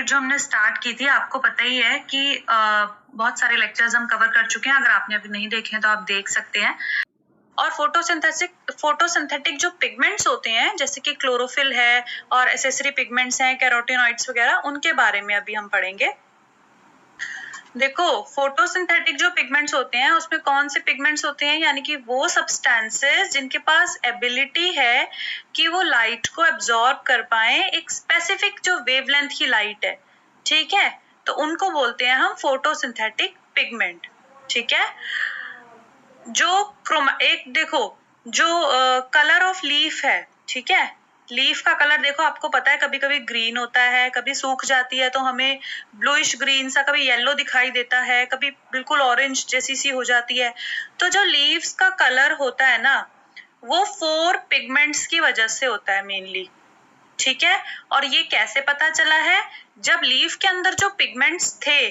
जो हमने स्टार्ट की थी, आपको पता ही है कि बहुत सारे लेक्चर्स हम कवर कर चुके हैं। अगर आपने अभी नहीं देखे हैं तो आप देख सकते हैं। और फोटोसिंथेटिक जो पिगमेंट्स होते हैं, जैसे कि क्लोरोफिल है और एसेसरी पिगमेंट्स हैं, कैरोटीनॉइड्स वगैरह, उनके बारे में अभी हम पढ़ेंगे। देखो, फोटोसिंथेटिक जो पिगमेंट्स होते हैं उसमें कौन से पिगमेंट्स होते हैं, यानी कि वो सब्सटेंसेस जिनके पास एबिलिटी है कि वो लाइट को एब्जॉर्ब कर पाए, एक स्पेसिफिक जो वेवलेंथ की लाइट है, ठीक है, तो उनको बोलते हैं हम फोटोसिंथेटिक पिगमेंट। ठीक है, जो कलर ऑफ लीफ है, ठीक है, लीफ का कलर देखो, आपको पता है कभी कभी ग्रीन होता है, कभी सूख जाती है तो हमें ब्लूइश ग्रीन सा, कभी येलो दिखाई देता है, कभी बिल्कुल ऑरेंज जैसी सी हो जाती है। तो जो लीव्स का कलर होता है ना, वो 4 पिगमेंट्स की वजह से होता है मेनली। ठीक है, और ये कैसे पता चला है? जब लीफ के अंदर जो पिगमेंट्स थे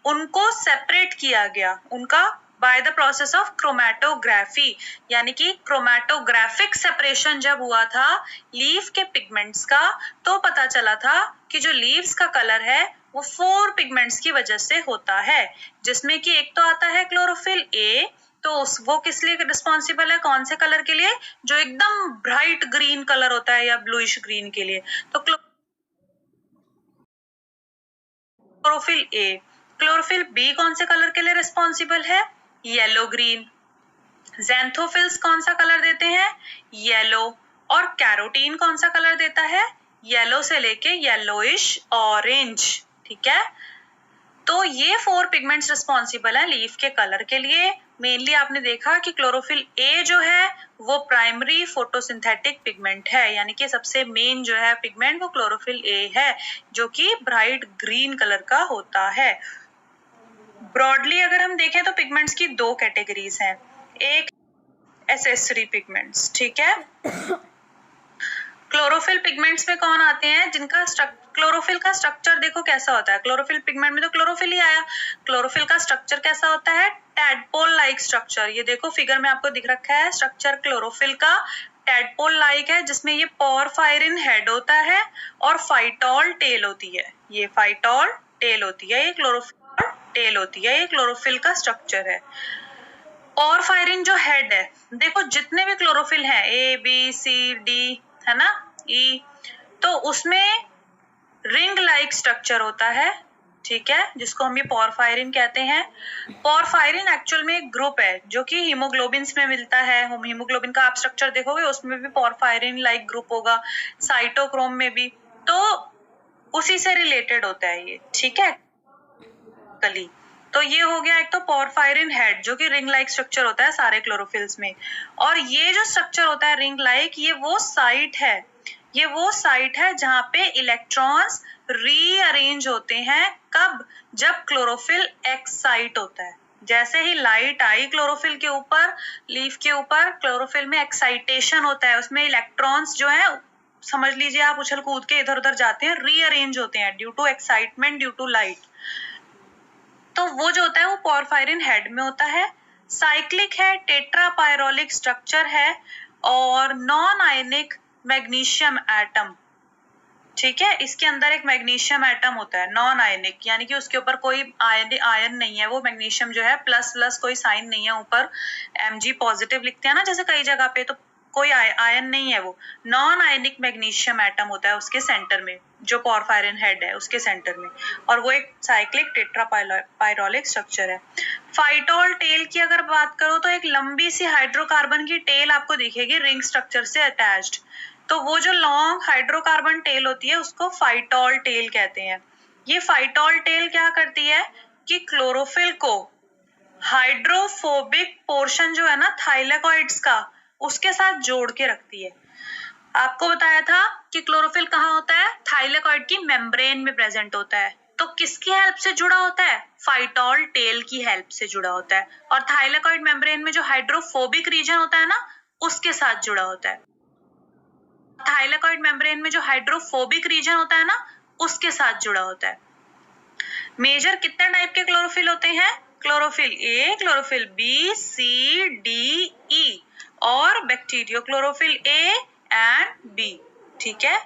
उनको सेपरेट किया गया, उनका by the process of chromatography, यानी कि क्रोमैटोग्राफिक सेपरेशन जब हुआ था लीफ के पिगमेंट्स का, तो पता चला था कि जो लीव्स का कलर है वो 4 पिगमेंट्स की वजह से होता है, जिसमें कि एक तो आता है क्लोरोफिल ए। तो वो किस लिए रिस्पॉन्सिबल है, कौन से कलर के लिए? जो एकदम ब्राइट ग्रीन कलर होता है या ब्लूइश ग्रीन के लिए। तो क्लोरोफिल ए। क्लोरोफिल बी कौन से कलर के लिए रिस्पॉन्सिबल है? Yellow green. ज़ैंथोफिल्स कौन सा कलर देते हैं? येलो। और कैरोटीन कौन सा कलर देता है? येलो से लेके येलोइश ऑरेंज। ठीक है, तो ये 4 पिगमेंट्स रिस्पॉन्सिबल है लीफ के कलर के लिए। मेनली आपने देखा कि क्लोरोफिल ए जो है वो प्राइमरी फोटोसिंथेटिक पिगमेंट है, यानी कि सबसे मेन जो है पिगमेंट वो क्लोरोफिल ए है, जो कि ब्राइट ग्रीन कलर का होता है। ब्रॉडली अगर हम देखें तो पिगमेंट्स की 2 कैटेगरीज हैं, एक एसेसरी पिगमेंट्स। ठीक है, क्लोरोफिल पिगमेंट्स में कौन आते हैं? जिनका क्लोरोफिल का स्ट्रक्चर देखो कैसा होता है। क्लोरोफिल पिगमेंट में तो क्लोरोफिल ही आया। क्लोरोफिल का स्ट्रक्चर कैसा होता है? Tadpole like structure. ये देखो फिगर में आपको दिख रखा है स्ट्रक्चर क्लोरोफिल का, टैडपोल लाइक है, जिसमें ये पोरफायरिन हेड होता है और फाइटोल टेल होती है। ये फाइटोल टेल होती है, ये क्लोरोफिल टेल होती है, ये क्लोरोफिल का स्ट्रक्चर है। पोरफायरिन जो हेड है, देखो जितने भी क्लोरोफिल हैं, ए बी सी डी, है ना, ई, तो उसमें रिंग लाइक स्ट्रक्चर होता है। ठीक है, जिसको हम ये पोरफायरिन कहते हैं। पोरफायरिन एक्चुअल में एक ग्रुप है जो कि हीमोग्लोबिन्स में मिलता है। हीमोग्लोबिन का आप स्ट्रक्चर देखोगे उसमें भी पोरफायरिन लाइक ग्रुप होगा, साइटोक्रोम में भी, तो उसी से रिलेटेड होता है ये। ठीक है, कली, तो ये हो गया एक तो पोरफायरिन हेड, जो कि रिंग लाइक स्ट्रक्चर होता है सारे क्लोरोफिल्स में। और ये जो स्ट्रक्चर होता है रिंग लाइक, ये वो साइट है, ये वो साइट है जहां पे इलेक्ट्रॉन्स रीअरेंज होते हैं। कब? जब क्लोरोफिल एक्साइट होता है। जैसे ही लाइट आई क्लोरोफिल के ऊपर, लीफ के ऊपर, क्लोरोफिल में एक्साइटेशन होता है, उसमें इलेक्ट्रॉन्स जो है, समझ लीजिए आप, उछल कूद के इधर उधर जाते हैं, रीअरेंज होते हैं due to excitement, due to light. तो वो जो होता है वो पोरफायरिन हेड में होता है। साइक्लिक है, टेट्रापायरोलिक स्ट्रक्चर है और नॉन आयनिक मैग्नीशियम एटम। ठीक है, इसके अंदर एक मैग्नीशियम एटम होता है, नॉन आयनिक, यानी कि उसके ऊपर कोई आयन नहीं है। वो मैग्नीशियम जो है प्लस प्लस कोई साइन नहीं है, ऊपर Mg पॉजिटिव लिखते हैं ना जैसे कई जगह पे, तो कोई आयन नहीं है, वो नॉन आयनिक मैग्नीशियम एटम होता है उसके सेंटर में, जो पोरफायरिन हेड है उसके सेंटर में, और वो एक साइक्लिक टेट्रापायरोलिक स्ट्रक्चर है। फाइटोल टेल की अगर बात करो तो एक लंबी सी हाइड्रोकार्बन की टेल आपको दिखेगी रिंग स्ट्रक्चर से अटैच्ड, तो वो जो लॉन्ग हाइड्रोकार्बन टेल होती है उसको फाइटोल टेल कहते हैं। ये फाइटोल टेल क्या करती है कि क्लोरोफिल को हाइड्रोफोबिक पोर्शन जो है ना थाइलेकॉइड्स का, उसके साथ जोड़ के रखती है। आपको बताया था कि क्लोरोफिल कहाँ होता है? थाइलेकॉइड की मेम्ब्रेन में प्रेजेंट होता है। तो किसकी हेल्प से जुड़ा होता है? फाइटोल टेल की हेल्प से जुड़ा होता है। और थाइलेकॉइड मेम्ब्रेन में जो हाइड्रोफोबिक रीजन होता है ना, उसके साथ जुड़ा होता है। थाइलेकॉइड मेम्ब्रेन में जो हाइड्रोफोबिक रीजन होता है ना, उसके साथ जुड़ा होता है। मेजर कितने टाइप के क्लोरोफिल होते हैं? Chlorophyll a, chlorophyll b, c, d, e और bacteriochlorophyll a and b. ठीक है,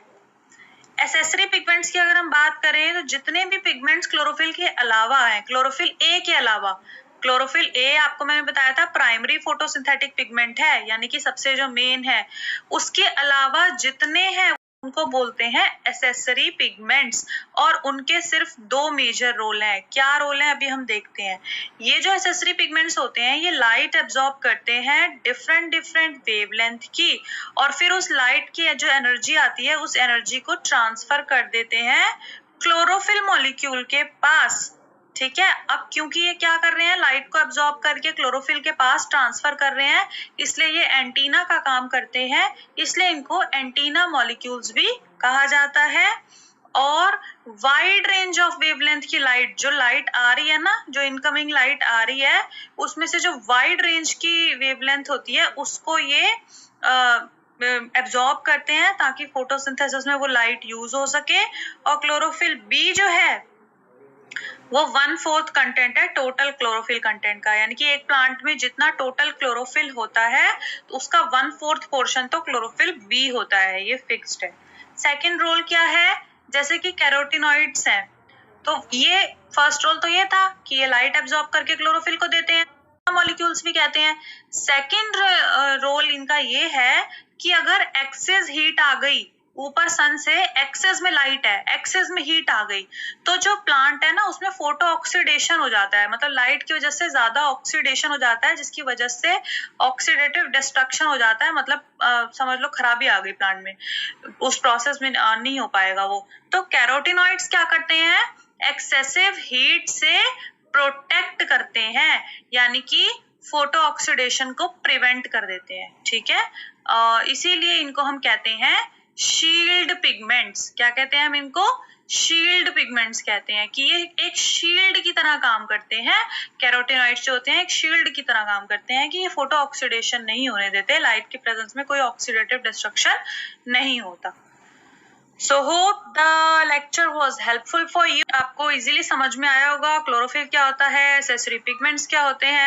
एसेसरी पिगमेंट्स की अगर हम बात करें तो जितने भी पिगमेंट्स क्लोरोफिल के अलावा हैं, क्लोरोफिल ए के अलावा, क्लोरोफिल ए आपको मैंने बताया था प्राइमरी फोटोसिंथेटिक पिगमेंट है, यानी कि सबसे जो मेन है, उसके अलावा जितने हैं उनको बोलते हैं एसेसरी पिगमेंट्स, और उनके सिर्फ दो मेजर रोल हैं। क्या रोल हैं अभी हम देखते हैं। ये जो एसेसरी पिगमेंट्स होते हैं ये लाइट एब्जॉर्ब करते हैं डिफरेंट वेवलेंथ की, और फिर उस लाइट की जो एनर्जी आती है उस एनर्जी को ट्रांसफर कर देते हैं क्लोरोफिल मॉलिक्यूल के पास। ठीक है, अब क्योंकि ये क्या कर रहे हैं, लाइट को एब्जॉर्ब करके क्लोरोफिल के पास ट्रांसफर कर रहे हैं, इसलिए ये एंटीना का काम करते हैं, इसलिए इनको एंटीना मॉलिक्यूल्स भी कहा जाता है। और वाइड रेंज ऑफ वेवलेंथ की लाइट, जो लाइट आ रही है ना, जो इनकमिंग लाइट आ रही है, उसमें से जो वाइड रेंज की वेवलेंथ होती है उसको ये एब्जॉर्ब करते हैं ताकि फोटोसिंथेसिस में वो लाइट यूज हो सके। और क्लोरोफिल बी जो है वो 1/4 कंटेंट है टोटल क्लोरोफिल कंटेंट का, यानी कि एक प्लांट में जितना टोटल क्लोरोफिल होता है तो उसका 1/4 पोर्शन तो क्लोरोफिल बी होता है, ये फिक्स्ड है। सेकंड रोल क्या है, जैसे कि कैरोटीनॉइड्स हैं, तो ये फर्स्ट रोल तो ये था कि ये लाइट एब्जॉर्ब करके क्लोरोफिल को देते हैं, मॉलिक्यूल्स भी कहते हैं। सेकंड रोल इनका ये है कि अगर एक्सेस हीट आ गई, ऊपर सन से एक्सेस में लाइट है, एक्सेस में हीट आ गई, तो जो प्लांट है ना उसमें फोटो ऑक्सीडेशन हो जाता है, मतलब लाइट की वजह से ज्यादा ऑक्सीडेशन हो जाता है, जिसकी वजह से ऑक्सीडेटिव डिस्ट्रक्शन हो जाता है, मतलब समझ लो खराबी आ गई प्लांट में, उस प्रोसेस में नहीं हो पाएगा वो। तो कैरोटीनॉइड्स क्या करते हैं, एक्सेसिव हीट से प्रोटेक्ट करते हैं, यानी कि फोटो ऑक्सीडेशन को प्रिवेंट कर देते हैं। ठीक है, इसीलिए इनको हम कहते हैं शील्ड पिगमेंट्स। क्या कहते हैं हम इनको, शील्ड पिगमेंट्स कहते हैं, कि ये एक शील्ड की तरह काम करते हैं। कैरोटीनॉइड्स जो होते हैं एक शील्ड की तरह काम करते हैं कि ये फोटो ऑक्सीडेशन नहीं होने देते, लाइट के प्रेजेंस में कोई ऑक्सीडेटिव डिस्ट्रक्शन नहीं होता। So hope the lecture was helpful for you. आपको इजीली समझ में आया होगा क्लोरोफिल क्या होता है, एसेसरी पिगमेंट्स क्या होते हैं।